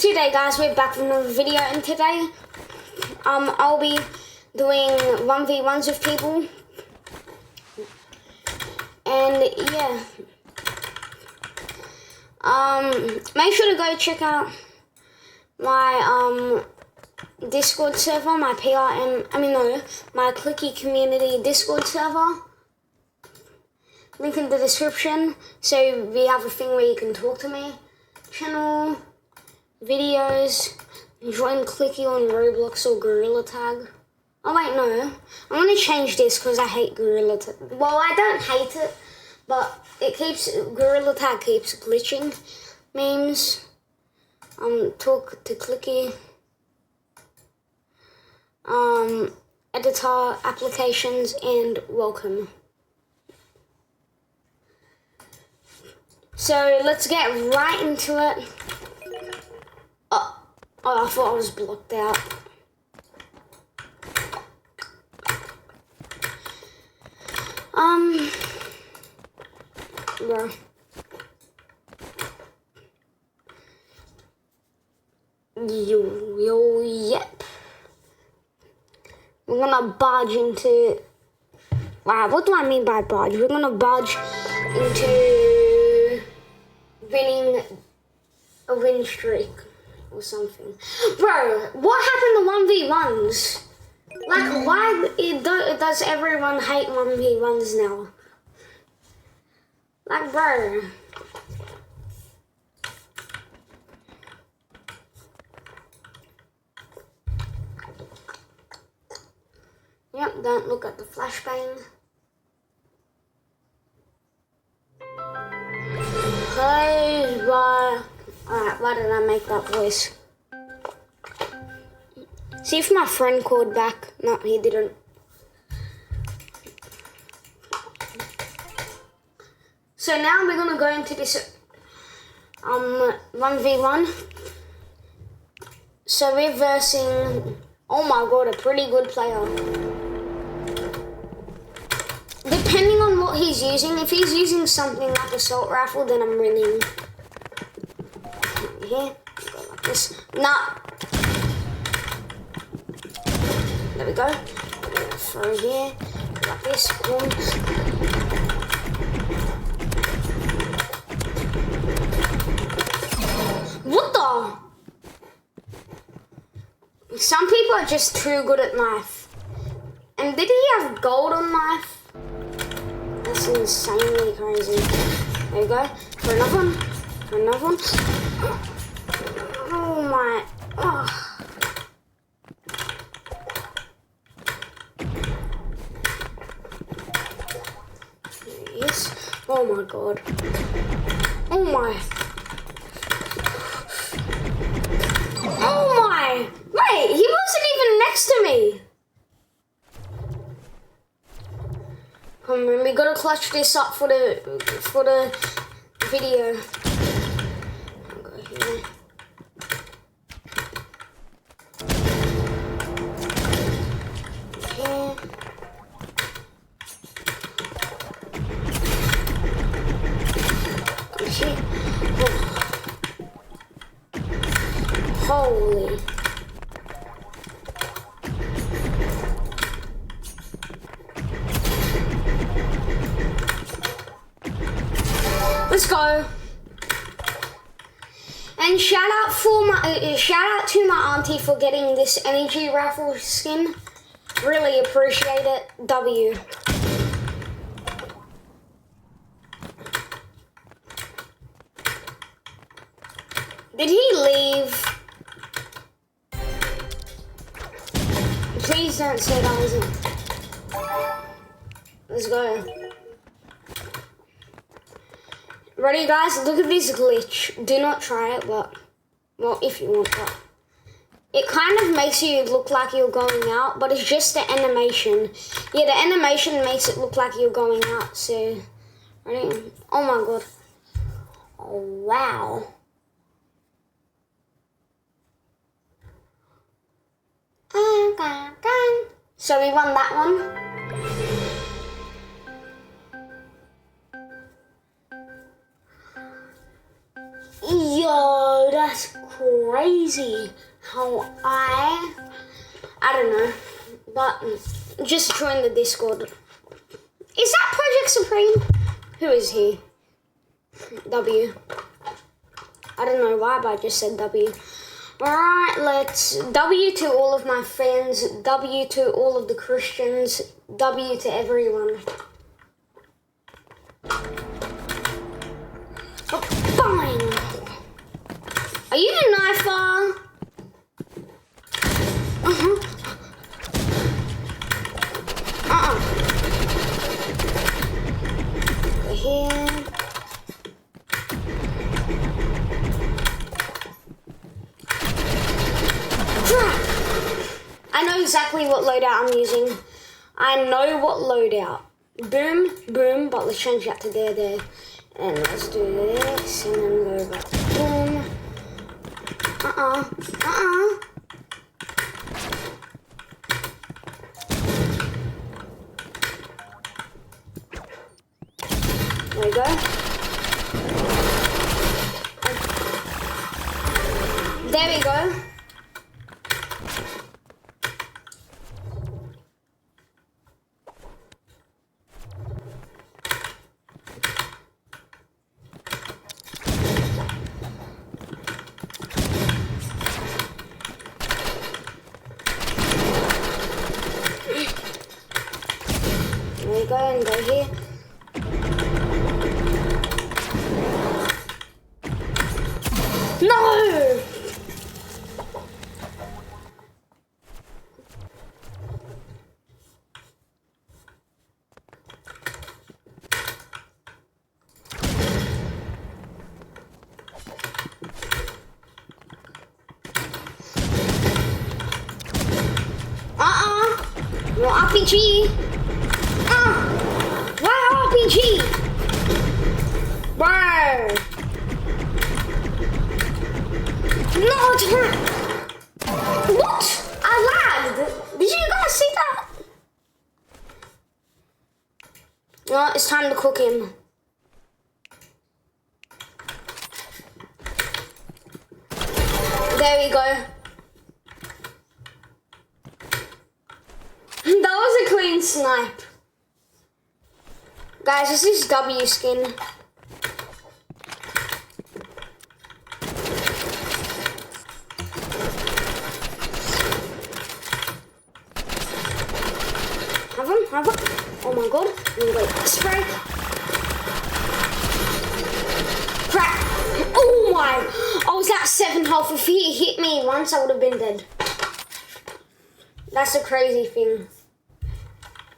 Today guys, we're back with another video, and today I'll be doing 1v1s with people, and yeah, make sure to go check out my Discord server, my my Clicky community Discord server. Link in the description. So we have a thing where you can talk to me. Channel, videos, join Clicky on Roblox or Gorilla Tag. Oh wait, no. I'm gonna change this because I hate Gorilla Tag. Well, I don't hate it, but Gorilla Tag keeps glitching. Memes. Talk to Clicky. Editor, applications, and welcome. So let's get right into it. Oh, I thought I was blocked out. Bro. Yep. We're gonna barge into... Wow, what do I mean by barge? We're gonna barge into winning a win streak or something. Bro, what happened to 1v1s? Like, why does everyone hate 1v1s now? Like, bro. Yep, don't look at the flashbang. Hey, why? Alright, why did I make that voice? See if my friend called back. No, he didn't. So now we're gonna go into this 1v1. So we're versing, oh my god, a pretty good player. Depending on what he's using, if he's using something like assault rifle, then I'm winning. Here, go like this. Nah. There we go. Throw here, like this. Boom. What the? Some people are just too good at knife. And did he have gold on knife? That's insanely crazy. There you go. For another one. For another one. Oh my. Oh. There he is. Oh my god. Oh my. Oh my. Wait, he wasn't even next to me. Come on, we gotta clutch this up for the video. I'll go here. Here. Come here. Oh. Holy. Let's go. And shout out to my auntie for getting this energy raffle skin. Really appreciate it. W. Did he leave? Please don't say that wasn't. Let's go. Ready, guys? Look at this glitch. Do not try it, but... Well, if you want that. It kind of makes you look like you're going out, but it's just the animation. Yeah, the animation makes it look like you're going out, so... Ready? Oh my god. Oh, wow. So we won that one. Yo, that's crazy how I don't know, but just join the Discord. Is that Project Supreme? Who is he? W. I don't know why, but I just said W. Alright, let's W to all of my friends, W to all of the Christians, W to everyone. Oh, fine. Are you a knifer? We're here. I know exactly what loadout I'm using. I know what loadout. Boom, boom, but let's change that to there. And let's do this, and then go back to boom. There we go. There we go. There we go, and go here. No! No RPG. Why RPG? Bro. No, it's not. What? I lagged. Did you guys see that? No, it's time to cook him. There we go. That was a clean snipe. Guys, this is W skin. Have him. Oh my god. Wait, spray. Crap. Oh my. I was at 7 health. If he hit me once, I would have been dead. That's a crazy thing.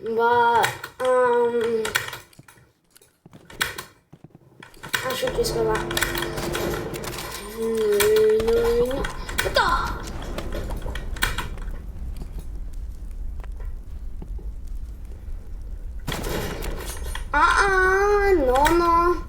But, I should just go back. No. What the? No.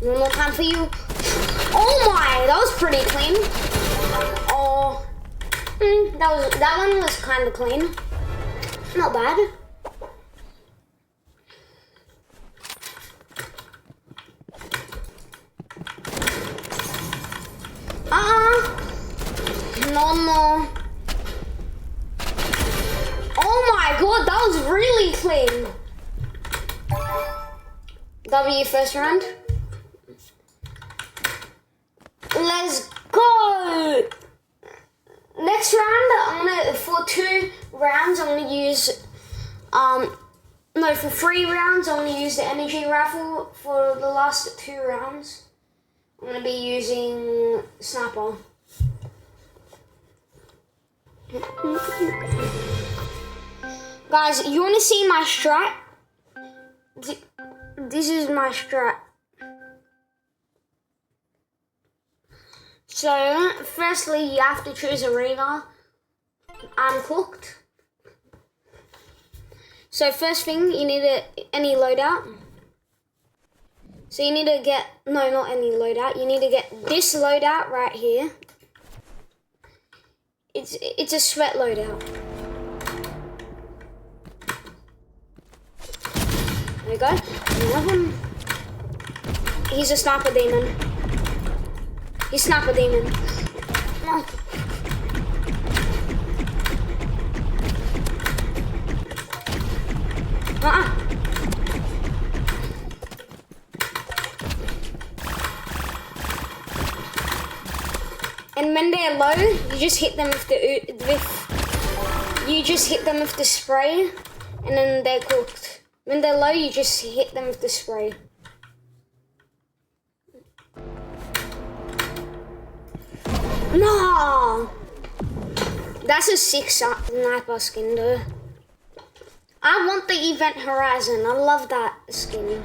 No more time for you. Oh my, that was pretty clean. Oh, that one was kind of clean. Not bad. No. Oh my god, that was really clean. W first round. Let's go. Next round, for 2 rounds, I'm gonna use, for 3 rounds, I'm gonna use the energy rifle. For the last 2 rounds, I'm gonna be using sniper. Guys, you wanna see my strat? This is my strat. So, firstly, you have to choose arena. I'm cooked. So, first thing, you need any loadout. So, you need to get, no, not any loadout. You need to get this loadout right here. It's a sweat loadout. There we go. Another one. He's a sniper demon. He's Sniper Demon. No. And when they're low, you just hit them with the spray, and then they're cooked. When they're low, you just hit them with the spray. No! That's a sick sniper skin though. I want the Event Horizon. I love that skin.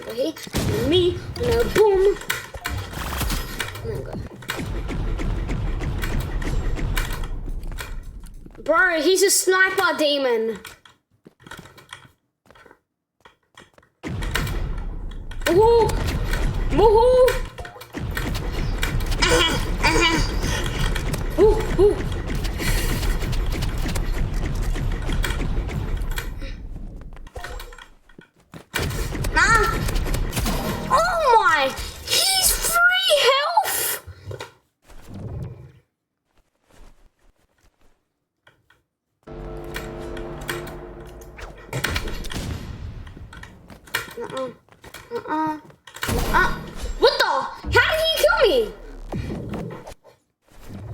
Go here. Me. No boom. And go. Bro, he's a Sniper Demon. Woohoo! Woohoo! Ooh, ooh. Oh my! He's free health! What the? How did he kill me?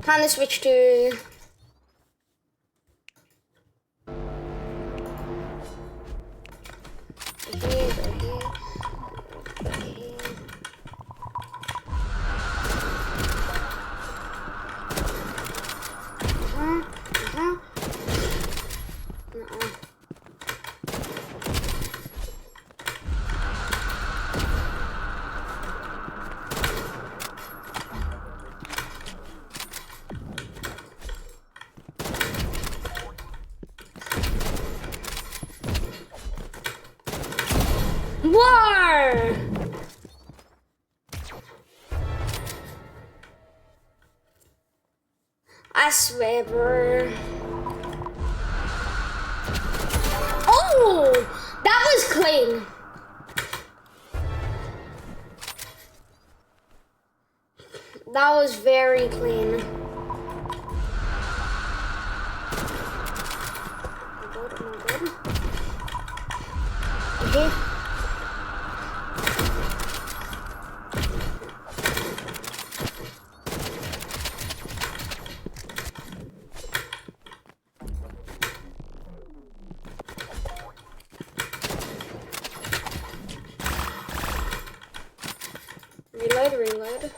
Time to switch to... War! I swear, bro. Oh! That was clean. That was very clean. Okay. Reload.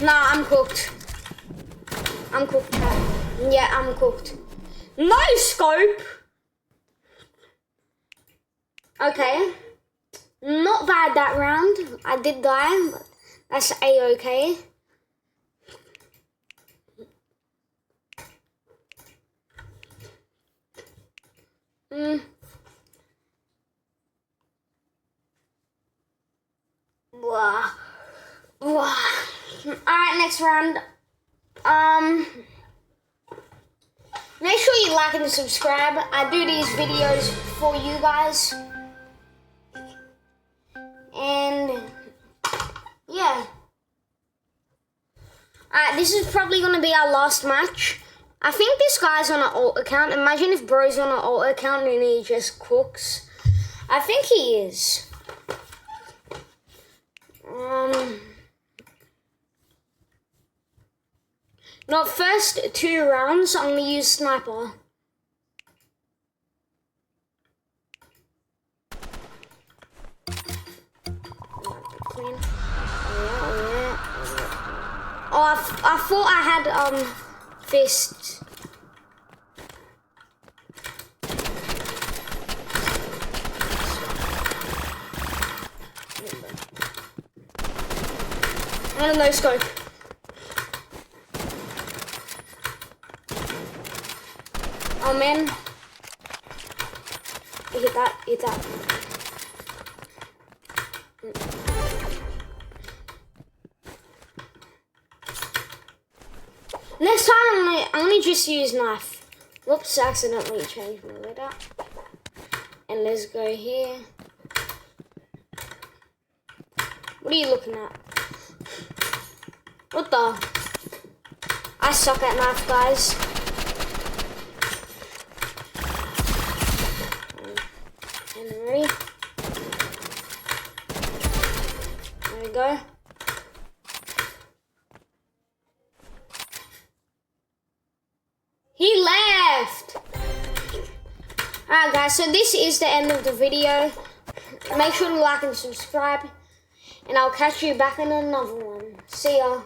Nah, I'm cooked. I'm cooked. Yeah, I'm cooked. No scope. Okay. Not bad that round. I did die, but that's A-okay. Wow. Alright, next round. Make sure you like and subscribe. I do these videos for you guys. And yeah. Alright, this is probably gonna be our last match. I think this guy's on an alt account. Imagine if bro's on an alt account and he just cooks. I think he is. Not first 2 rounds, I'm gonna use sniper. Clean. Oh, I thought I had fist. And a no scope. Oh man. Hit that. Next time I'm gonna just use knife. Whoops, accidentally changed my letter. And let's go here. What are you looking at? What the? I suck at knife, guys. And ready? There we go. He left! Alright guys, so this is the end of the video. Make sure to like and subscribe. And I'll catch you back in another one. See ya.